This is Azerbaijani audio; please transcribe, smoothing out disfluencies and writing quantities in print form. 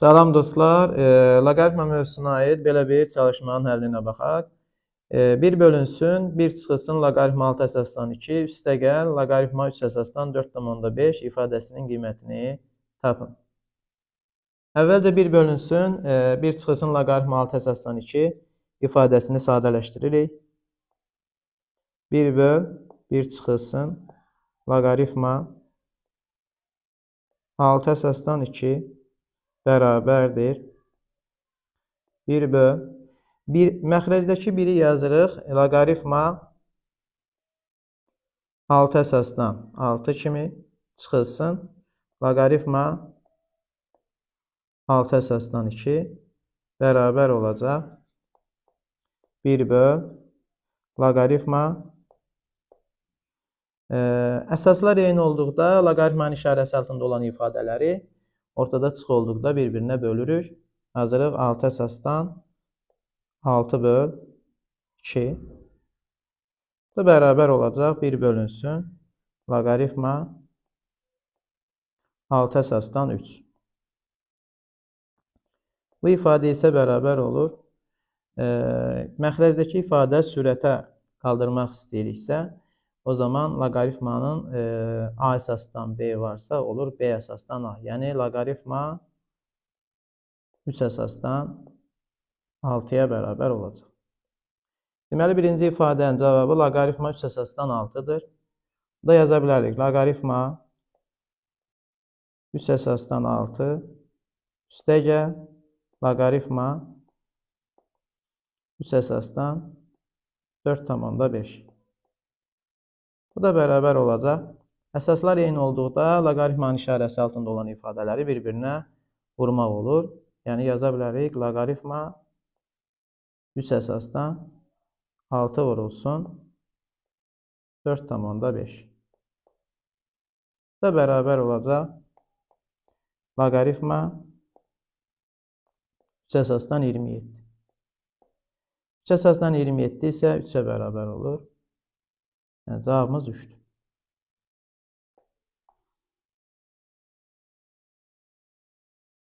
Salam dostlar, loqaritma mövzusuna aid belə bir çalışmanın həllinə baxaq. 1 bölünsün, 1 çıxılsın loqaritma 6 əsasdan 2, üstəgəl loqaritma 3 əsasdan 4,5 ifadəsinin qiymətini tapın. Əvvəlcə 1 bölünsün, 1 çıxılsın loqaritma 6 əsasdan 2 ifadəsini sadələşdiririk. 1 böl, 1 çıxılsın loqaritma 6 əsasdan 2 bərabərdir. 1 böl. Məxrəcdəki 1-i yazırıq. Loqaritma 6 əsasdan 6 kimi çıxılsın. Loqaritma 6 əsasdan 2 bərabər olacaq. 1 böl. Loqaritma əsaslar eyni olduqda loqaritmanın işarəsi altında olan ifadələri ortada çıx olduqda bir-birinə bölürük. Yazırıq 6 əsasdan 6 böl 2. Bu bərabər olacaq 1 bölünsün loqaritma 6 əsasdan 3. Bu ifadə isə bərabər olur. Məxrəcdəki ifadə sürətə qaldırmaq istəyiriksə, o zaman loqaritmanın A əsasdan B varsa olur B əsasdan A. Yəni loqaritma 3 əsasdan 6-ya bərabər olacaq. Deməli, birinci ifadənin cavabı loqaritma 3 əsasdan 6-dır. Bu da yaza bilərik. Loqaritma 3 əsasdan 6 üstəgəl loqaritma 3 əsasdan 4,5. Bu da bərabər olacaq. Əsaslar eyni olduqda loqaritmanın işarəsi altında olan ifadələri bir-birinə vurmaq olur. Yəni yaza bilərik. Loqaritma 3 əsasdan 6 vurulsun 4,5. Bu da bərabər olacaq. Loqaritma 3 əsasdan 27. 3 əsasdan 27 isə 3-ə bərabər olur. Yəni cavabımız 3-dür.